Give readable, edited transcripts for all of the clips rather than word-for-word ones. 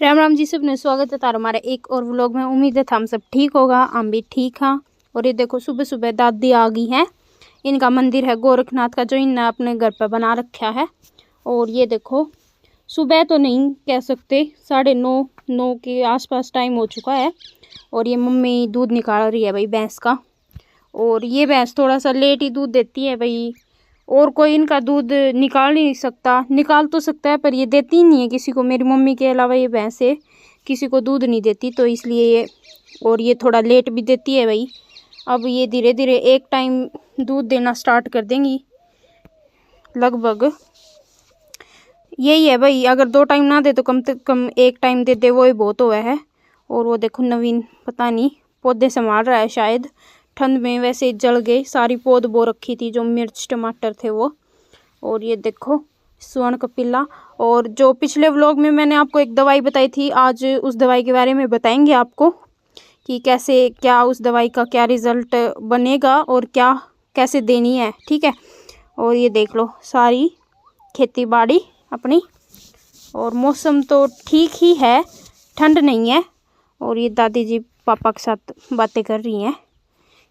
राम राम जी, सबने स्वागत है तार हमारे एक और व्लॉग में। उम्मीद है हम सब ठीक होगा, हम भी ठीक हाँ। और ये देखो सुबह सुबह दादी आ गई हैं। इनका मंदिर है गोरखनाथ का, जो इनने अपने घर पर बना रखा है। और ये देखो सुबह तो नहीं कह सकते, 9:30 के आसपास टाइम हो चुका है। और ये मम्मी दूध निकाल रही है भाई भैंस का। और ये भैंस थोड़ा सा लेट ही दूध देती है भाई, और कोई इनका दूध निकाल नहीं सकता। निकाल तो सकता है पर ये देती ही नहीं है किसी को। मेरी मम्मी के अलावा ये भैंस है किसी को दूध नहीं देती, तो इसलिए ये, और ये थोड़ा लेट भी देती है भाई। अब ये धीरे धीरे एक टाइम दूध देना स्टार्ट कर देंगी लगभग। यही है भाई, अगर 2 टाइम ना दे तो कम से कम 1 टाइम दे दे, वो ही बहुत हुआ है। और वो देखो नवीन पता नहीं पौधे संभाल रहा है शायद। ठंड में वैसे जल गए, सारी पौध बो रखी थी जो मिर्च टमाटर थे वो। और ये देखो स्वर्ण कपिला। और जो पिछले व्लॉग में मैंने आपको एक दवाई बताई थी, आज उस दवाई के बारे में बताएंगे आपको कि कैसे क्या उस दवाई का क्या रिज़ल्ट बनेगा और क्या कैसे देनी है, ठीक है। और ये देख लो सारी खेती बाड़ी अपनी। और मौसम तो ठीक ही है, ठंड नहीं है। और ये दादी जी पापा के साथ बातें कर रही हैं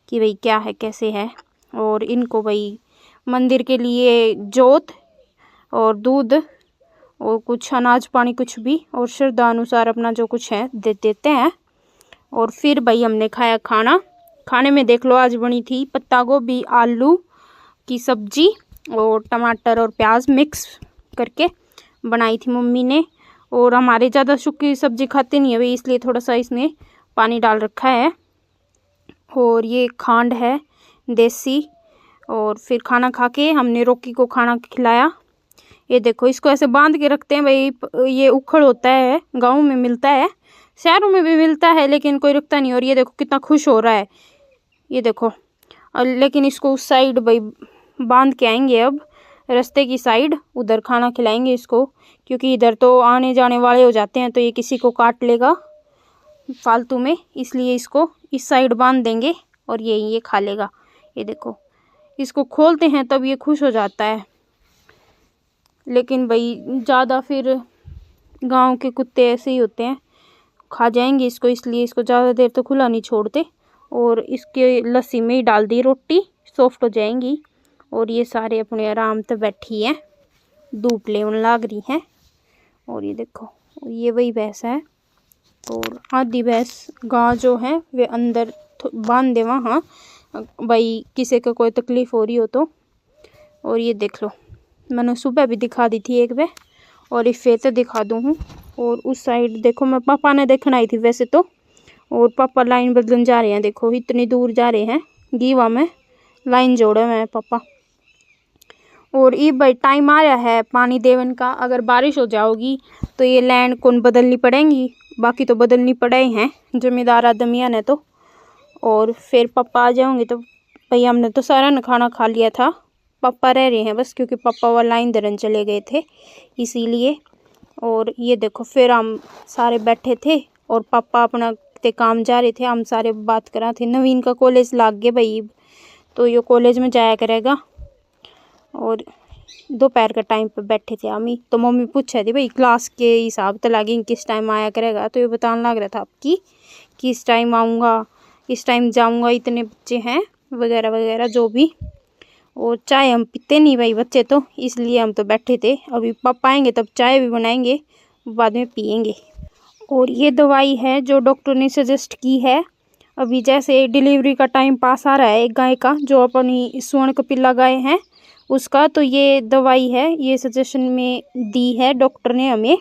कि भाई क्या है कैसे है। और इनको भाई मंदिर के लिए जोत और दूध और कुछ अनाज पानी कुछ भी, और श्रद्धा अनुसार अपना जो कुछ है दे देते हैं। और फिर भाई हमने खाया खाना। खाने में देख लो आज बनी थी पत्ता गोभी आलू की सब्जी और टमाटर और प्याज मिक्स करके बनाई थी मम्मी ने। और हमारे ज़्यादा सूखी सब्जी खाते नहीं है भाई, इसलिए थोड़ा सा इसमें पानी डाल रखा है। और ये खांड है देसी। और फिर खाना खा के हमने रोकी को खाना खिलाया। ये देखो इसको ऐसे बांध के रखते हैं भाई, ये उखड़ होता है, गाँव में मिलता है, शहरों में भी मिलता है, लेकिन कोई रखता नहीं। और ये देखो कितना खुश हो रहा है, ये देखो। लेकिन इसको उस साइड भाई बांध के आएंगे, अब रास्ते की साइड उधर खाना खिलाएंगे इसको, क्योंकि इधर तो आने जाने वाले हो जाते हैं तो ये किसी को काट लेगा फालतू में, इसलिए इसको इस साइड बांध देंगे और ये खा लेगा। ये देखो इसको खोलते हैं तब ये खुश हो जाता है। लेकिन भाई ज़्यादा फिर गांव के कुत्ते ऐसे ही होते हैं, खा जाएंगे इसको, इसलिए इसको ज़्यादा देर तो खुला नहीं छोड़ते। और इसके लस्सी में ही डाल दी रोटी, सॉफ्ट हो जाएंगी। और ये सारे अपने आराम से बैठी हैं, धूप लेवन लाग रही हैं। और ये देखो ये वही भैंस है। और आधी भैंस गाँ जो है वे अंदर बांध दे वहाँ भाई, किसी को कोई तकलीफ़ हो रही हो तो। और ये देख लो मैंने सुबह भी दिखा दी थी एक बार, और इस फिर दिखा दूँ हूँ। और उस साइड देखो मैं पापा ने देखने आई थी वैसे तो, और पापा लाइन बदलन जा रहे हैं, देखो इतनी दूर जा रहे हैं गीवा में लाइन जोड़े हुए हैं पापा। और ये भाई टाइम आ रहा है पानी देवन का। अगर बारिश हो जाओगी तो ये लैंड कौन बदलनी पड़ेगी, बाकी तो बदलनी पड़े हैं जमींदार आदमिया ने तो। और फिर पापा आ जाओगे तो भाई हमने तो सारा न खाना खा लिया था, पापा रह रहे हैं बस, क्योंकि पापा वो लाइन दरन चले गए थे इसीलिए। और ये देखो फिर हम सारे बैठे थे और पापा अपना ते काम जा रहे थे, हम सारे बात करा थे। नवीन का कॉलेज लाग गए भाई, तो ये कॉलेज में जाया करेगा। और दोपहर का टाइम पर बैठे थे हम ही, तो मम्मी पूछा थी भाई क्लास के हिसाब तो लागे किस टाइम आया करेगा, तो ये बताने लग रहा था आपकी किस टाइम आऊँगा, किस टाइम जाऊँगा, इतने बच्चे हैं वगैरह वगैरह जो भी। और चाय हम पीते नहीं भाई बच्चे तो, इसलिए हम तो बैठे थे। अभी पापा आएंगे तब चाय भी बनाएंगे, बाद में पियेंगे। और ये दवाई है जो डॉक्टर ने सजेस्ट की है। अभी जैसे डिलीवरी का टाइम पास आ रहा है एक गाय का, जो अपनी स्वर्ण कपिला गाय है उसका, तो ये दवाई है, ये सजेशन में दी है डॉक्टर ने हमें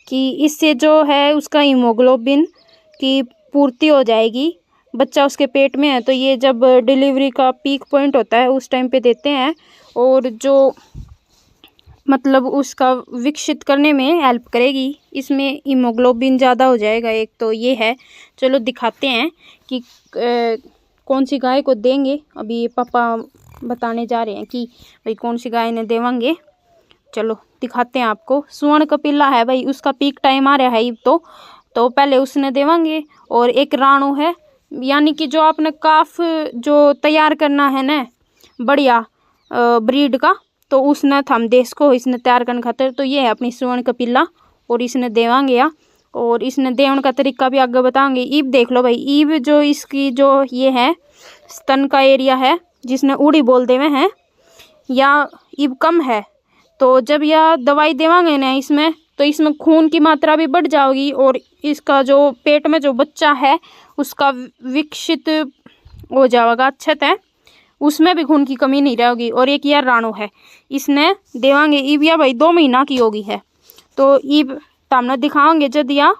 कि इससे जो है उसका हीमोग्लोबिन की पूर्ति हो जाएगी। बच्चा उसके पेट में है तो ये जब डिलीवरी का पीक पॉइंट होता है उस टाइम पे देते हैं, और जो मतलब उसका विकसित करने में हेल्प करेगी। इसमें हीमोग्लोबिन ज़्यादा हो जाएगा एक तो ये है। चलो दिखाते हैं कि कौन सी गाय को देंगे। अभी पापा बताने जा रहे हैं कि भाई कौन सी गाय ने देवांगे। चलो दिखाते हैं आपको। स्वर्ण कपिला है भाई, उसका पीक टाइम आ रहा है तो पहले उसने देवांगे। और एक राणो है, यानी कि जो आपने काफ जो तैयार करना है ना बढ़िया ब्रीड का, तो उसने हम देश को इसने तैयार करने खातिर, तो ये है अपनी स्वर्ण कपिला और इसने देवांगे या। और इसने देवन का तरीका भी आगे बताएंगे। ईब देख लो भाई, ईब जो इसकी जो ये है स्तन का एरिया है जिसने उड़ी बोल देवे हैं या ईब कम है, तो जब यह दवाई देवांगे ना इसमें, तो इसमें खून की मात्रा भी बढ़ जाएगी और इसका जो पेट में जो बच्चा है उसका विकसित हो जाएगा अच्छे से, उसमें भी खून की कमी नहीं रहेगी। और एक यह राणो है इसने देवांगे ईब या भाई 2 महीना की होगी है, तो ईब तामने दिखाओगे जब या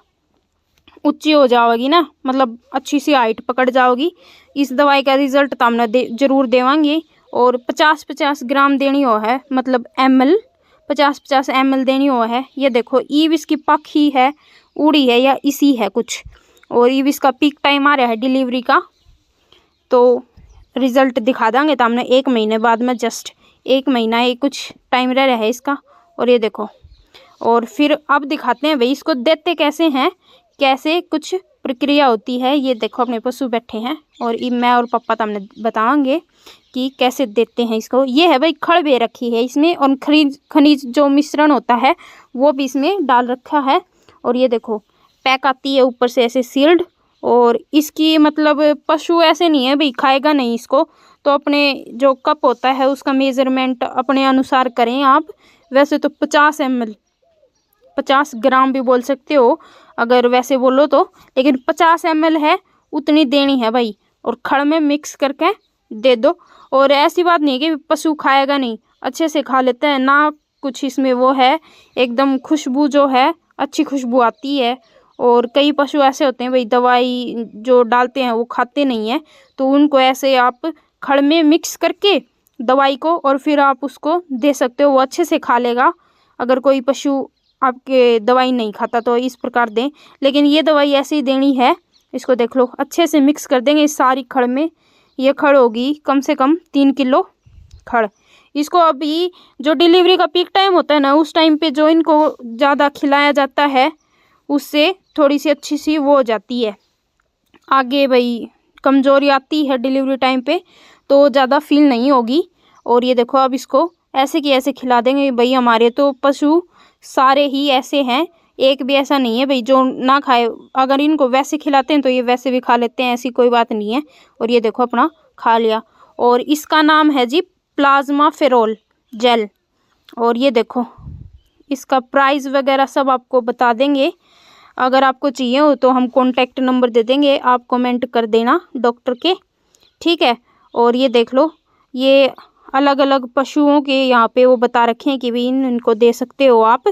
ऊंची हो जाओगी ना, मतलब अच्छी सी हाइट पकड़ जाओगी, इस दवाई का रिजल्ट तामने जरूर देवांगे। और 50-50 ग्राम देनी हो है, मतलब ml 50-50 ml देनी हो है। ये देखो ईब इसकी पखी है, उड़ी है या इसी है कुछ, और ईब इसका पीक टाइम आ रहा है डिलीवरी का, तो रिजल्ट दिखा देंगे तामने 1 महीने बाद में, जस्ट 1 महीना ये कुछ टाइम रह रहा है इसका। और ये देखो, और फिर अब दिखाते हैं भाई इसको देते कैसे हैं, कैसे कुछ प्रक्रिया होती है। ये देखो अपने पशु बैठे हैं और मैं और पापा तमने बताएंगे कि कैसे देते हैं इसको। ये है भाई खड़ बे रखी है इसमें, और खनिज जो मिश्रण होता है वो भी इसमें डाल रखा है। और ये देखो पैक आती है ऊपर से ऐसे सील्ड, और इसकी मतलब पशु ऐसे नहीं है भाई खाएगा नहीं इसको, तो अपने जो कप होता है उसका मेजरमेंट अपने अनुसार करें आप। वैसे तो 50 ml 50 ग्राम भी बोल सकते हो अगर वैसे बोलो तो, लेकिन 50 ml है उतनी देनी है भाई, और खड़ में मिक्स करके दे दो। और ऐसी बात नहीं कि पशु खाएगा नहीं, अच्छे से खा लेते हैं ना, कुछ इसमें वो है एकदम खुशबू जो है अच्छी खुशबू आती है। और कई पशु ऐसे होते हैं भाई दवाई जो डालते हैं वो खाते नहीं है, तो उनको ऐसे आप खड़ में मिक्स करके दवाई को और फिर आप उसको दे सकते हो, वो अच्छे से खा लेगा। अगर कोई पशु आपके दवाई नहीं खाता तो इस प्रकार दें, लेकिन ये दवाई ऐसे ही देनी है। इसको देख लो अच्छे से मिक्स कर देंगे इस सारी खड़ में। ये खड़ होगी कम से कम 3 किलो खड़। इसको अभी जो डिलीवरी का पीक टाइम होता है ना, उस टाइम पे जो इनको ज़्यादा खिलाया जाता है उससे थोड़ी सी अच्छी सी वो हो जाती है, आगे भाई कमज़ोरी आती है डिलीवरी टाइम पे, तो ज़्यादा फील नहीं होगी। और ये देखो अब इसको ऐसे कि ऐसे खिला देंगे भाई। हमारे तो पशु सारे ही ऐसे हैं, एक भी ऐसा नहीं है भाई जो ना खाए। अगर इनको वैसे खिलाते हैं तो ये वैसे भी खा लेते हैं, ऐसी कोई बात नहीं है। और ये देखो अपना खा लिया, और इसका नाम है जी प्लाज्मा फेरोल जेल। और ये देखो इसका प्राइस वगैरह सब आपको बता देंगे, अगर आपको चाहिए हो तो हम कॉन्टैक्ट नंबर दे देंगे, आप कमेंट कर देना डॉक्टर के, ठीक है। और ये देख लो ये अलग अलग पशुओं के यहाँ पे वो बता रखे हैं कि भाई इनको दे सकते हो आप।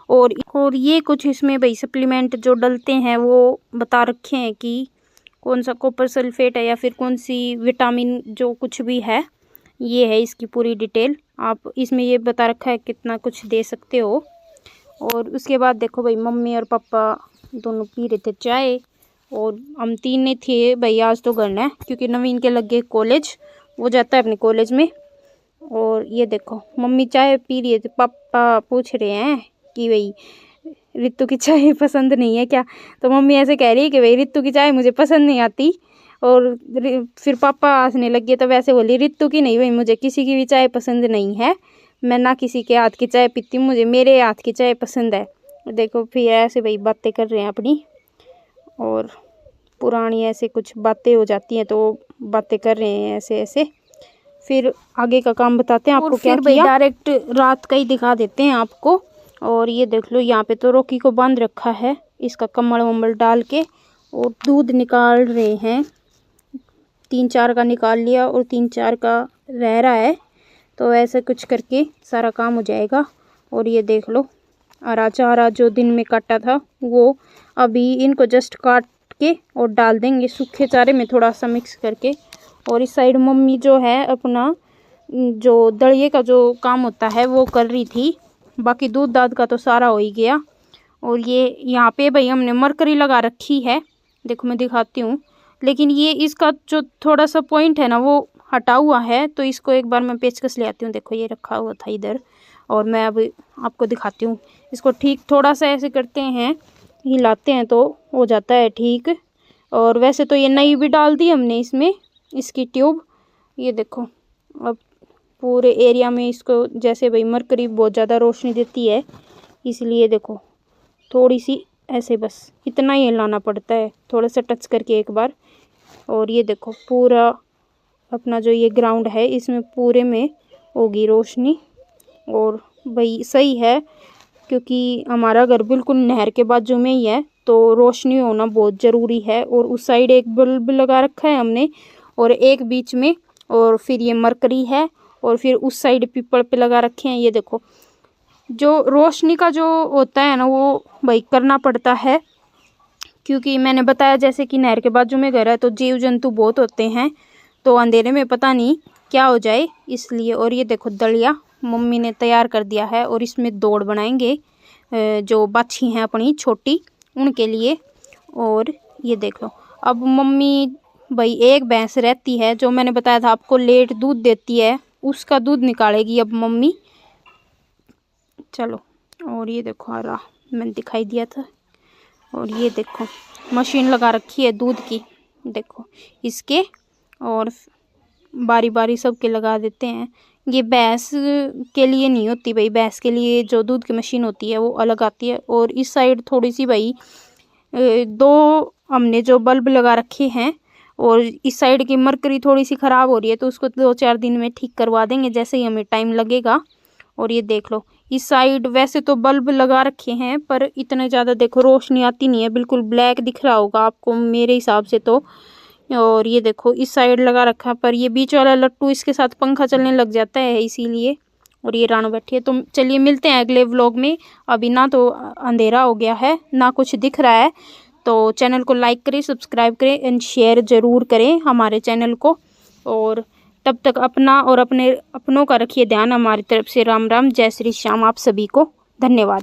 और ये कुछ इसमें भाई सप्लीमेंट जो डलते हैं वो बता रखे हैं कि कौन सा कॉपर सल्फेट है या फिर कौन सी विटामिन जो कुछ भी है, ये है इसकी पूरी डिटेल। आप इसमें ये बता रखा है कितना कुछ दे सकते हो। और उसके बाद देखो भाई मम्मी और पापा दोनों पी रहे थे चाय, और हम 3 नहीं थे भाई आज तो घर है, क्योंकि नवीन के लग गए कॉलेज, वो जाता है अपने कॉलेज में। और ये देखो मम्मी चाय पी रही है, तो पापा पूछ रहे हैं कि भाई रितु की चाय पसंद नहीं है क्या, तो मम्मी ऐसे कह रही है कि भाई रितु की चाय मुझे पसंद नहीं आती। और फिर पापा हंसने लग गए, तो वैसे बोली रितु की नहीं भाई, मुझे किसी की भी चाय पसंद नहीं है, मैं ना किसी के हाथ की चाय पीती हूँ, मुझे मेरे हाथ की चाय पसंद है। देखो फिर ऐसे भाई बातें कर रहे हैं अपनी, और पुरानी ऐसे कुछ बातें हो जाती हैं तो बातें कर रहे हैं ऐसे ऐसे। फिर आगे का काम बताते हैं आपको क्या किया, डायरेक्ट रात का ही दिखा देते हैं आपको। और ये देख लो यहाँ पे तो रॉकी को बांध रखा है, इसका कम्बल वम्बल डाल के, और दूध निकाल रहे हैं। 3-4 का निकाल लिया और 3-4 का रह रहा है, तो ऐसे कुछ करके सारा काम हो जाएगा। और ये देख लो हरा चारा जो दिन में काटा था वो अभी इनको जस्ट काट के और डाल देंगे सूखे चारे में थोड़ा सा मिक्स करके। और इस साइड मम्मी जो है अपना जो दलिए का जो काम होता है वो कर रही थी, बाकी दूध दाद का तो सारा हो ही गया। और ये यहाँ पे भाई हमने मरकरी लगा रखी है, देखो मैं दिखाती हूँ, लेकिन ये इसका जो थोड़ा सा पॉइंट है ना वो हटा हुआ है, तो इसको एक बार मैं पेचकस ले आती हूँ। देखो ये रखा हुआ था इधर, और मैं अब आपको दिखाती हूँ इसको ठीक। थोड़ा सा ऐसे करते हैं, हिलाते हैं तो हो जाता है ठीक। और वैसे तो ये नई भी डाल दी हमने इसमें इसकी ट्यूब। ये देखो अब पूरे एरिया में इसको, जैसे भाई मरकरी बहुत ज़्यादा रोशनी देती है इसलिए देखो थोड़ी सी ऐसे बस इतना ही हिलाना पड़ता है, थोड़ा सा टच करके एक बार। और ये देखो पूरा अपना जो ये ग्राउंड है इसमें पूरे में होगी रोशनी। और भाई सही है क्योंकि हमारा घर बिल्कुल नहर के बाजू में ही है, तो रोशनी होना बहुत ज़रूरी है। और उस साइड एक बल्ब लगा रखा है हमने, और एक बीच में, और फिर ये मरकरी है, और फिर उस साइड पीपल पे लगा रखे हैं। ये देखो जो रोशनी का जो होता है ना वो भाई करना पड़ता है, क्योंकि मैंने बताया जैसे कि नहर के बाजू में घर है तो जीव जंतु बहुत होते हैं, तो अंधेरे में पता नहीं क्या हो जाए इसलिए। और ये देखो दलिया मम्मी ने तैयार कर दिया है, और इसमें दौड़ बनाएंगे जो बाछी हैं अपनी छोटी उनके लिए। और ये देख लो अब मम्मी भाई एक भैंस रहती है जो मैंने बताया था आपको लेट दूध देती है, उसका दूध निकालेगी अब मम्मी। चलो और ये देखो हरा मैंने दिखाई दिया था। और ये देखो मशीन लगा रखी है दूध की, देखो इसके, और बारी बारी सबके लगा देते हैं। ये भैंस के लिए नहीं होती भाई, भैंस के लिए जो दूध की मशीन होती है वो अलग आती है। और इस साइड थोड़ी सी भाई दो हमने जो बल्ब लगा रखे हैं, और इस साइड की मरकरी थोड़ी सी ख़राब हो रही है तो उसको 2-4 दिन में ठीक करवा देंगे जैसे ही हमें टाइम लगेगा। और ये देख लो इस साइड वैसे तो बल्ब लगा रखे हैं पर इतने ज़्यादा देखो रोशनी आती नहीं है, बिल्कुल ब्लैक दिख रहा होगा आपको मेरे हिसाब से तो। और ये देखो इस साइड लगा रखा, पर ये बीच वाला लट्टू इसके साथ पंखा चलने लग जाता है इसीलिए। और ये रानू बैठी है। तो चलिए मिलते हैं अगले व्लॉग में। अभी ना तो अंधेरा हो गया है ना कुछ दिख रहा है, तो चैनल को लाइक करें, सब्सक्राइब करें एंड शेयर ज़रूर करें हमारे चैनल को। और तब तक अपना और अपने अपनों का रखिए ध्यान। हमारी तरफ से राम राम, जय श्री श्याम आप सभी को, धन्यवाद।